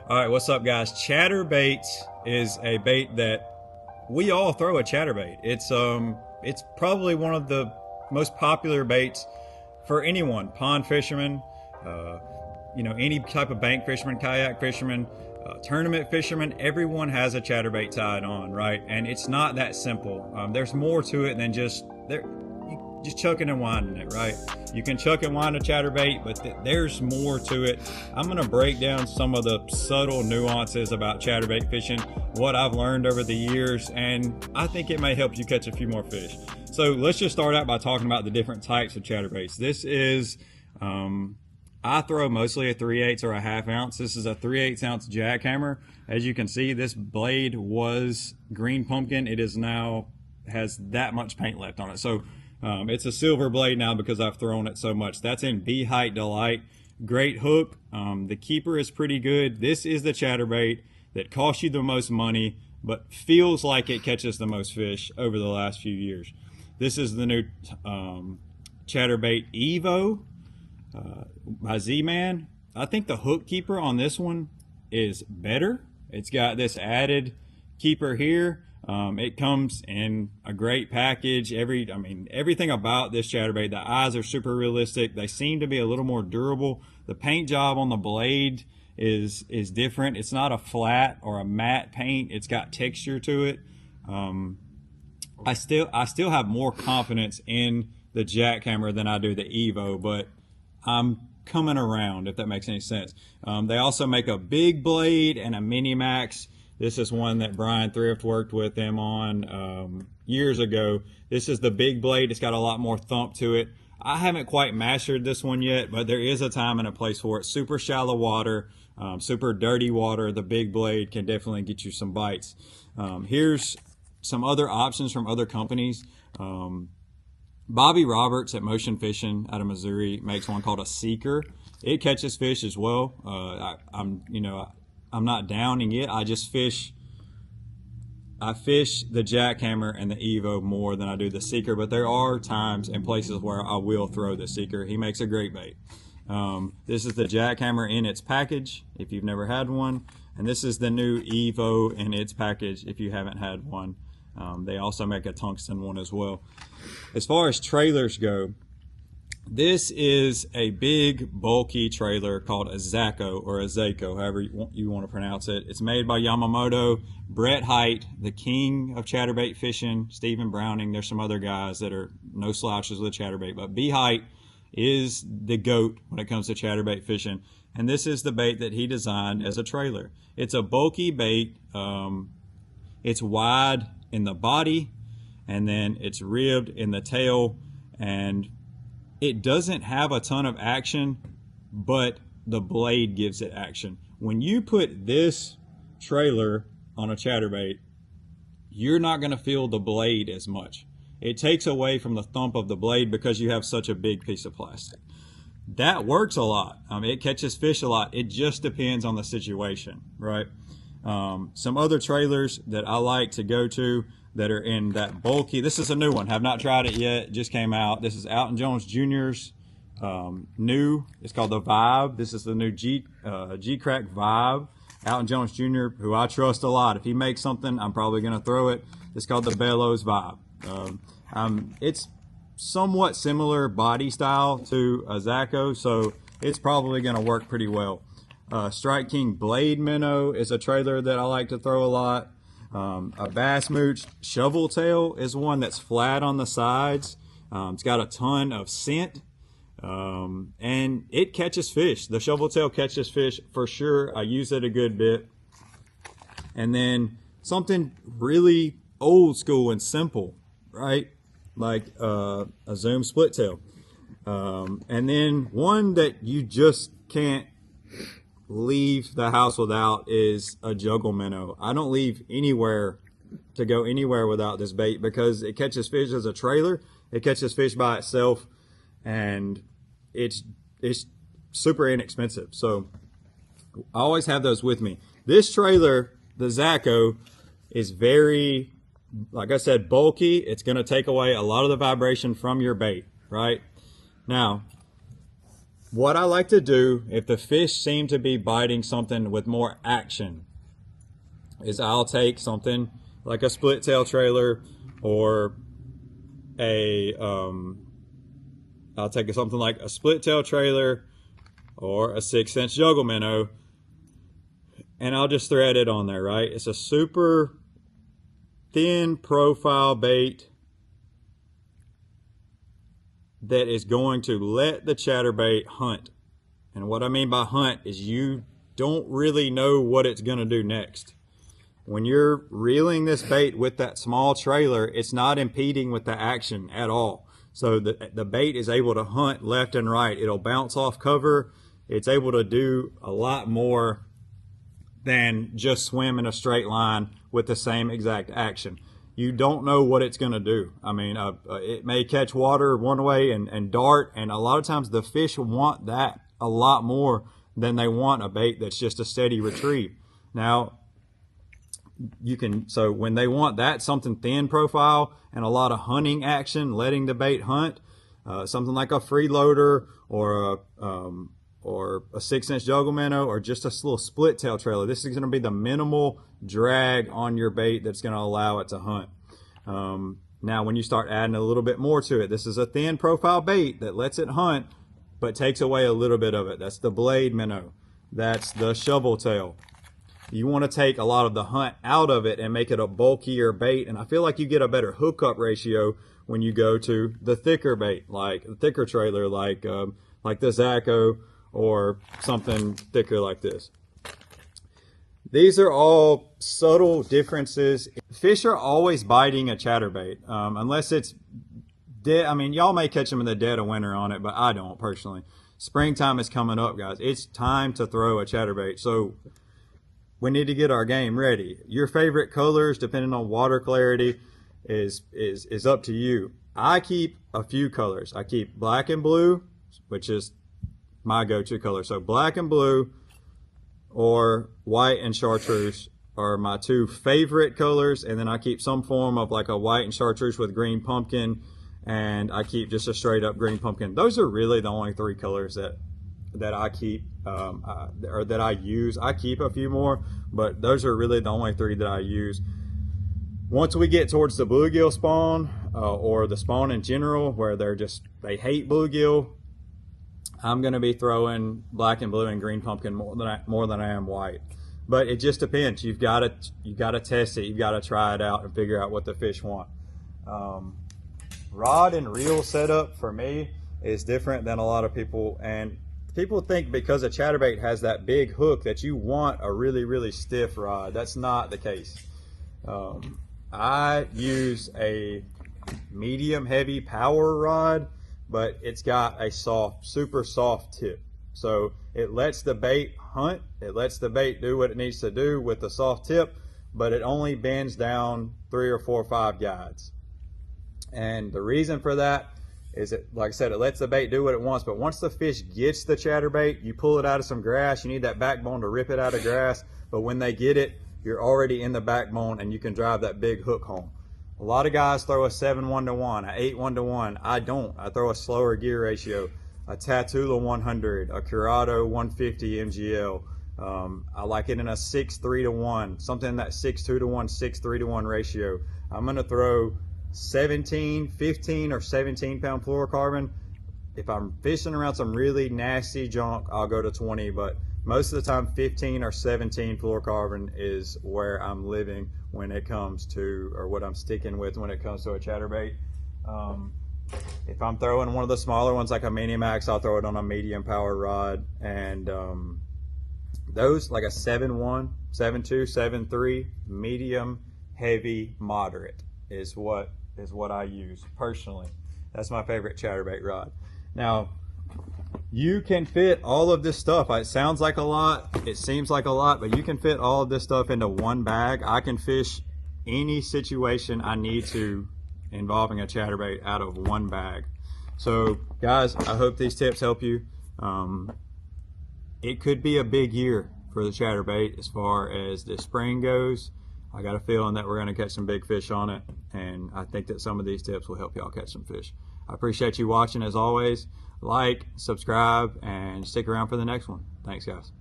All right, what's up, guys? Chatterbaits is a bait that we all throw a chatterbait. It's probably one of the most popular baits for anyone, pond fishermen, uh, any type of bank fisherman, kayak fisherman, tournament fisherman. Everyone has a chatterbait tied on, right? And it's not that simple. There's more to it than just chucking and winding it, right? You can chuck and wind a chatterbait, but there's more to it. I'm gonna break down some of the subtle nuances about chatterbait fishing, what I've learned over the years, and I think it may help you catch a few more fish. So let's just start out by talking about the different types of chatterbaits. This is, I throw mostly a 3/8 or a 1/2 ounce. This is a 3/8 ounce jackhammer. As you can see, this blade was green pumpkin. It is now has that much paint left on it. So it's a silver blade now because I've thrown it so much. That's in Bee Height Delight. Great hook. The keeper is pretty good. This is the chatterbait that costs you the most money, but feels like it catches the most fish over the last few years. This is the new Chatterbait Evo by Z-Man. I think the hook keeper on this one is better. It's got this added keeper here. It comes in a great package. Everything about this chatterbait, the eyes are super realistic. They seem to be a little more durable. The paint job on the blade is different. It's not a flat or a matte paint. It's got texture to it. I still have more confidence in the jackhammer than I do the Evo, but I'm coming around, if that makes any sense. They also make a big blade and a mini max. This is one that Brian Thrift worked with him on years ago. This is the big blade. It's got a lot more thump to it. I haven't quite mastered this one yet, but there is a time and a place for it. Super shallow water, super dirty water. The big blade can definitely get you some bites. Here's some other options from other companies. Bobby Roberts at Motion Fishing out of Missouri makes one called a Seeker. It catches fish as well. I'm not downing it. I fish the jackhammer and the Evo more than I do the Seeker, but there are times and places where I will throw the Seeker. He makes a great bait. This is the jackhammer in its package if you've never had one, and this is the new Evo in its package if you haven't had one. They also make a tungsten one as well. As far as trailers go, this is a big, bulky trailer called a Zaco or a Zaco, however you want to pronounce it. It's made by Yamamoto. Brett Height, the king of chatterbait fishing, Stephen Browning. There's some other guys that are no slouches with chatterbait, but Bee Height is the GOAT when it comes to chatterbait fishing. And this is the bait that he designed as a trailer. It's a bulky bait. It's wide in the body, and then it's ribbed in the tail, and it doesn't have a ton of action, but the blade gives it action. When you put this trailer on a chatterbait, you're not going to feel the blade as much. It takes away from the thump of the blade because you have such a big piece of plastic. That works a lot. It catches fish a lot. It just depends on the situation, right? Some other trailers that I like to go to that are in that bulky. This is a new one. Have not tried it yet. Just came out. This is Alton Jones Jr.'s new. It's called the Vibe. This is the new G-Crack Vibe. Alton Jones Jr., who I trust a lot. If he makes something, I'm probably going to throw it. It's called the Bellows Vibe. It's somewhat similar body style to a Zaco, so it's probably going to work pretty well. Strike King Blade Minnow is a trailer that I like to throw a lot. A Bass Mooch Shovel Tail is one that's flat on the sides. It's got a ton of scent, and it catches fish. The Shovel Tail catches fish for sure. I use it a good bit. And then something really old school and simple, right? Like a Zoom Split Tail. And then one that you just can't leave the house without is a Juggle Minnow. I don't leave anywhere to go anywhere without this bait because it catches fish as a trailer. It catches fish by itself, and it's super inexpensive. So I always have those with me. This trailer, the Zaco, is very, like I said, bulky. It's going to take away a lot of the vibration from your bait, right? Now, What I like to do, if the fish seem to be biting something with more action, is I'll take something like a split tail trailer, or I'll take something like a split tail trailer or a 6-inch juggle minnow, and I'll just thread it on there, right? It's a super thin profile bait that is going to let the chatterbait hunt. And what I mean by hunt is you don't really know what it's going to do next. When you're reeling this bait with that small trailer, it's not impeding with the action at all. So the bait is able to hunt left and right. It'll bounce off cover. It's able to do a lot more than just swim in a straight line with the same exact action. You don't know what it's going to do. I mean, it may catch water one way and dart, and a lot of times the fish want that a lot more than they want a bait that's just a steady retrieve. Now, so when they want that, something thin profile and a lot of hunting action, letting the bait hunt, something like a freeloader or a 6-inch juggle minnow, or just a little split tail trailer. This is going to be the minimal drag on your bait that's going to allow it to hunt. Now, when you start adding a little bit more to it, this is a thin profile bait that lets it hunt, but takes away a little bit of it. That's the blade minnow. That's the shovel tail. You want to take a lot of the hunt out of it and make it a bulkier bait, and I feel like you get a better hookup ratio when you go to the thicker bait, like the thicker trailer, like the Zacho, or something thicker like this. These are all subtle differences. Fish are always biting a chatterbait, unless it's dead. I mean, y'all may catch them in the dead of winter on it, but I don't personally. Springtime is coming up, guys. It's time to throw a chatterbait. So we need to get our game ready. Your favorite colors, depending on water clarity, is up to you. I keep a few colors. I keep black and blue, which is my go-to color. So black and blue, or white and chartreuse are my two favorite colors, and then I keep some form of like a white and chartreuse with green pumpkin, and I keep just a straight up green pumpkin. Those are really the only three colors that I keep, or that I use. I keep a few more, but those are really the only three that I use. Once we get towards the bluegill spawn, or the spawn in general, where they hate bluegill, I'm going to be throwing black and blue and green pumpkin more than I am white. But it just depends. You've got to test it. You've got to try it out and figure out what the fish want. Rod and reel setup for me is different than a lot of people, and people think because a chatterbait has that big hook that you want a really, really stiff rod. That's not the case. I use a medium heavy power rod, but it's got a super soft tip. So it lets the bait hunt. It lets the bait do what it needs to do with the soft tip, but it only bends down 3 or 4 or 5 guides. And the reason for that is that, like I said, it lets the bait do what it wants, but once the fish gets the chatterbait, you pull it out of some grass. You need that backbone to rip it out of grass, but when they get it, you're already in the backbone and you can drive that big hook home. A lot of guys throw a 7:1 to 1, a 8:1 to 1. I don't. I throw a slower gear ratio, a Tatula 100, a Curado 150 MGL. I like it in a 6:3 to 1, something in that 6:2 to 1, 6:3 to 1 ratio. I'm going to throw 15 or 17 pound fluorocarbon. If I'm fishing around some really nasty junk, I'll go to 20, but most of the time 15 or 17 fluorocarbon is where I'm living when it comes to, or what I'm sticking with when it comes to a chatterbait. If I'm throwing one of the smaller ones like a Mini Max, I'll throw it on a medium power rod, and those like a 7.1, 7.2, 7.3, medium, heavy, moderate is what I use personally. That's my favorite chatterbait rod. Now, you can fit all of this stuff. It sounds like a lot, it seems like a lot, but you can fit all of this stuff into one bag. I can fish any situation I need to involving a chatterbait out of one bag. So guys, I hope these tips help you. It could be a big year for the chatterbait as far as the spring goes. I got a feeling that we're going to catch some big fish on it, and I think that some of these tips will help y'all catch some fish. I appreciate you watching as always. like, subscribe, and stick around for the next one. Thanks, guys.